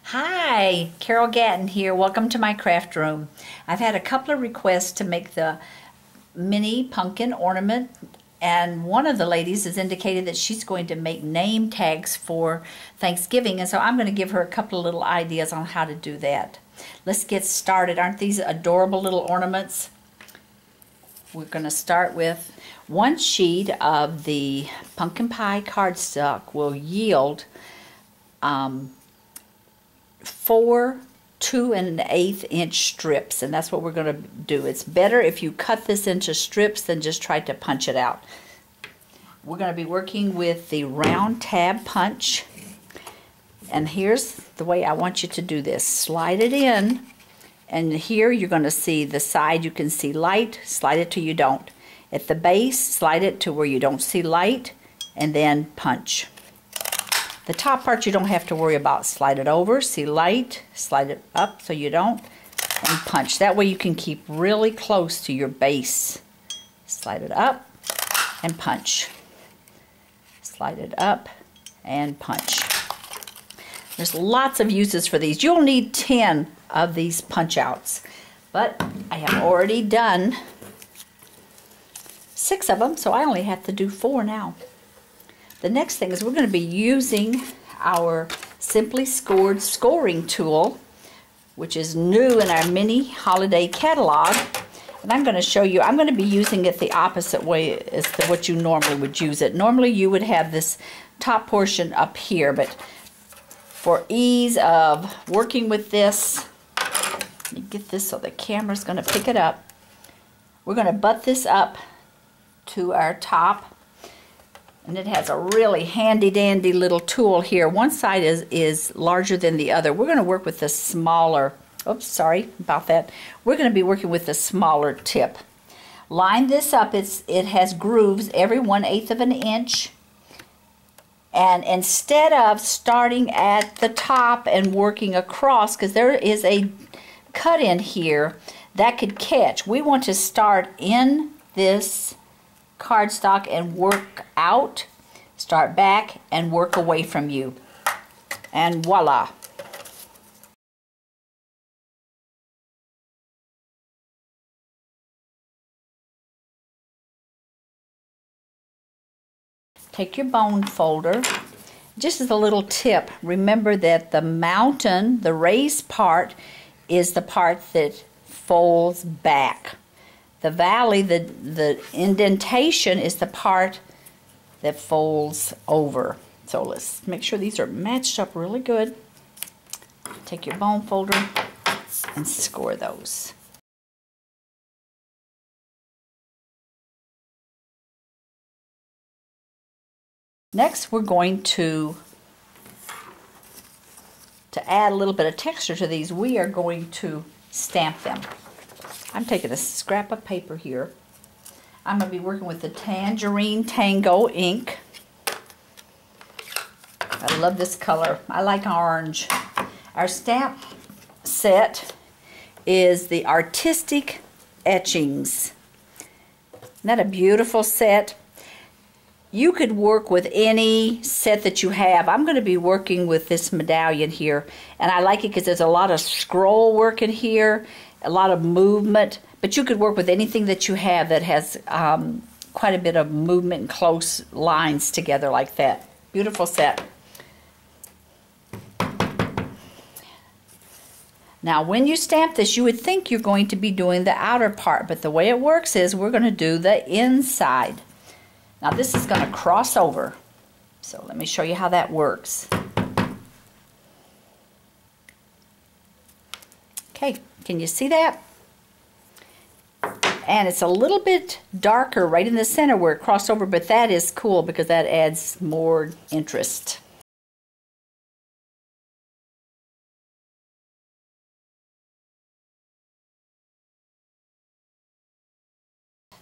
Hi, Carol Gatton here. Welcome to my craft room. I've had a couple of requests to make the mini pumpkin ornament, and one of the ladies has indicated that she's going to make name tags for Thanksgiving, and so I'm going to give her a couple of little ideas on how to do that. Let's get started. Aren't these adorable little ornaments? We're going to start with one sheet of the pumpkin pie cardstock will yield 4 2 1/8 strips, and that's what we're going to do. It's better if you cut this into strips than just try to punch it out. We're going to be working with the round tab punch, and here's the way I want you to do this. Slide it in, and here you're going to see the side you can see light, slide it till you don't. At the base, slide it to where you don't see light, and then punch. The top part you don't have to worry about. Slide it over, see light, slide it up so you don't, and punch. That way you can keep really close to your base. Slide it up and punch. Slide it up and punch. There's lots of uses for these. You'll need 10 of these punch outs, but I have already done 6 of them, so I only have to do 4 now. The next thing is we're going to be using our Simply Scored scoring tool, which is new in our mini holiday catalog. And I'm going to show you, I'm going to be using it the opposite way as to what you normally would use it. Normally you would have this top portion up here, but for ease of working with this, let me get this so the camera's going to pick it up. We're going to butt this up to our top. And it has a really handy dandy little tool here. One side is larger than the other. We're going to work with the smaller, oops, sorry about that. We're going to be working with the smaller tip. Line this up. It has grooves every 1/8 of an inch. And instead of starting at the top and working across, because there is a cut in here that could catch, we want to start in this cardstock and work out, start back and work away from you, and voila. Take your bone folder. Just as a little tip, remember that the mountain, the raised part, is the part that folds back. The valley, the indentation, is the part that folds over. So let's make sure these are matched up really good. Take your bone folder and score those. Next, we're going to add a little bit of texture to these, we are going to stamp them. I'm taking a scrap of paper here. I'm going to be working with the Tangerine Tango ink. I love this color. I like orange. Our stamp set is the Artistic Etchings. Isn't that a beautiful set? You could work with any set that you have. I'm going to be working with this medallion here, and I like it because there's a lot of scroll work in here, a lot of movement, but you could work with anything that you have that has quite a bit of movement and close lines together like that. Beautiful set. Now when you stamp this, you would think you're going to be doing the outer part, but the way it works is we're going to do the inside. Now this is going to cross over, so let me show you how that works. Okay, can you see that? And it's a little bit darker right in the center where it crossed over, but that is cool because that adds more interest.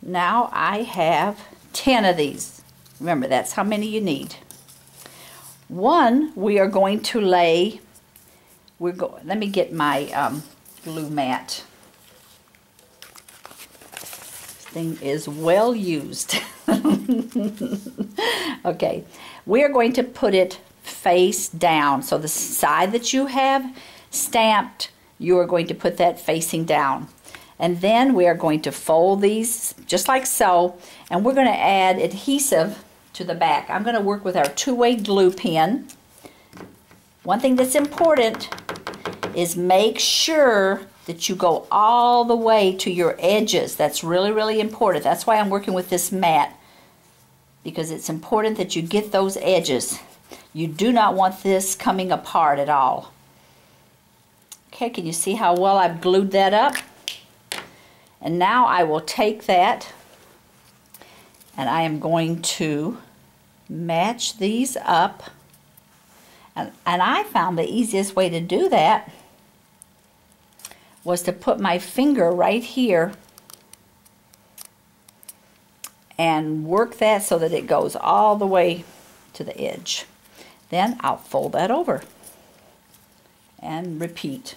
Now I have 10 of these. Remember, that's how many you need. One we are going to lay, let me get my glue mat. This thing is well used. Okay, we are going to put it face down. So the side that you have stamped, you are going to put that facing down. And then we are going to fold these just like so, and we're going to add adhesive to the back. I'm going to work with our two-way glue pen. One thing that's important is make sure that you go all the way to your edges. That's really, really important. That's why I'm working with this mat, because it's important that you get those edges. You do not want this coming apart at all. Okay, can you see how well I've glued that up? And now I will take that and I am going to match these up. And I found the easiest way to do that was to put my finger right here and work that so that it goes all the way to the edge. Then I'll fold that over and repeat.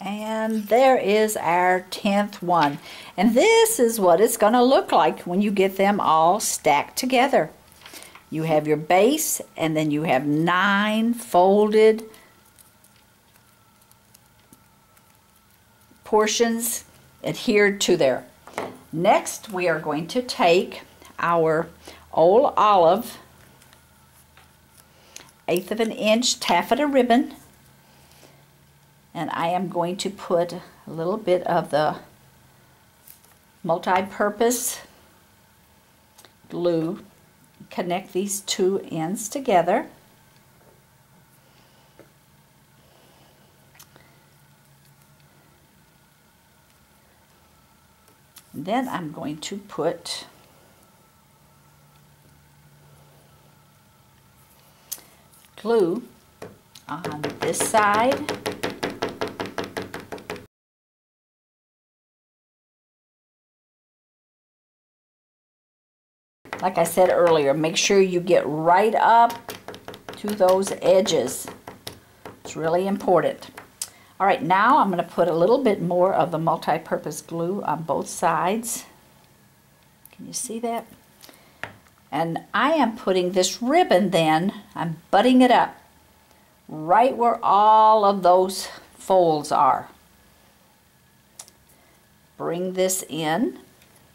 And there is our 10th one. And this is what it's going to look like when you get them all stacked together. You have your base, and then you have 9 folded portions adhered to there. Next, we are going to take our old olive 1/8 of an inch taffeta ribbon, and I am going to put a little bit of the multi-purpose glue, connect these two ends together. And then I'm going to put glue on this side. Like I said earlier, make sure you get right up to those edges. It's really important. All right, now I'm going to put a little bit more of the multi-purpose glue on both sides. Can you see that? And I am putting this ribbon then, I'm butting it up right where all of those folds are. Bring this in,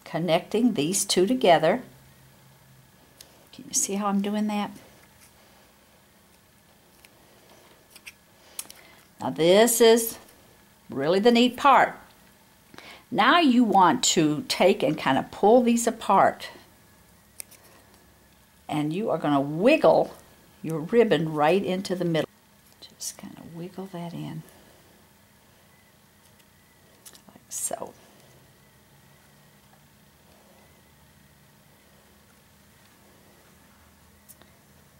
connecting these two together. Can you see how I'm doing that? Now this is really the neat part. Now you want to take and kind of pull these apart. And you are going to wiggle your ribbon right into the middle. Just kind of wiggle that in. Like so.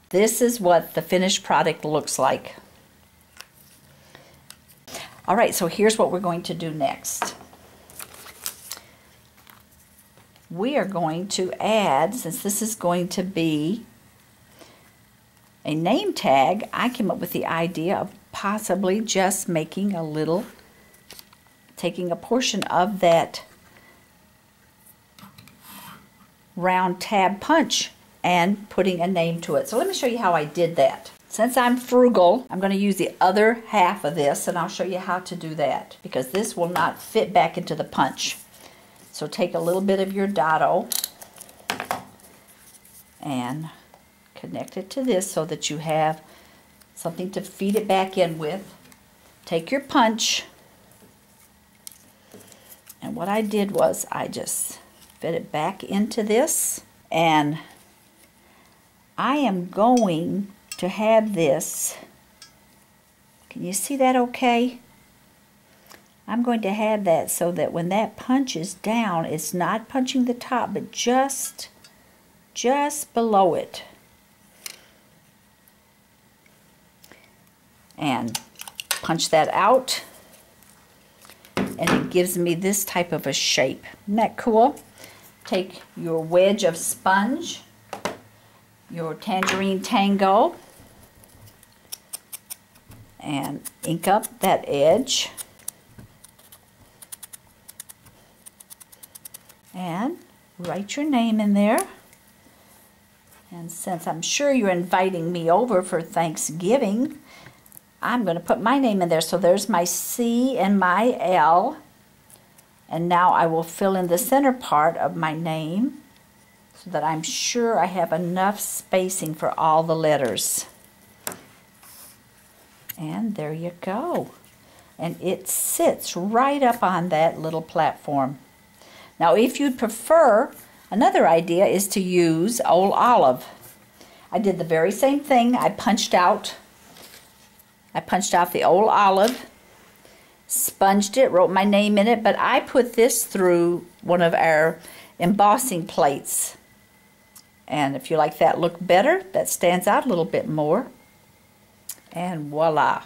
This is what the finished product looks like. All right, so here's what we're going to do next. We are going to add, since this is going to be a name tag, I came up with the idea of possibly just making a little, taking a portion of that round tab punch and putting a name to it. So let me show you how I did that. Since I'm frugal, I'm going to use the other half of this, and I'll show you how to do that, because this will not fit back into the punch. So take a little bit of your dado and connect it to this so that you have something to feed it back in with. Take your punch And what I did was I just fit it back into this, and I am going to have this, can you see that okay? I'm going to have that so that when that punches down, it's not punching the top, but just below it. And punch that out, and it gives me this type of a shape. Isn't that cool? Take your wedge of sponge, your Tangerine Tango, and ink up that edge. And write your name in there. And since I'm sure you're inviting me over for Thanksgiving, I'm going to put my name in there. So there's my C and my L. And now I will fill in the center part of my name so that I'm sure I have enough spacing for all the letters. And there you go. And it sits right up on that little platform. Now, if you'd prefer, another idea is to use Old Olive. I did the very same thing. I punched out the Old Olive, sponged it, wrote my name in it, but I put this through one of our embossing plates. And if you like that look better, that stands out a little bit more. And voila.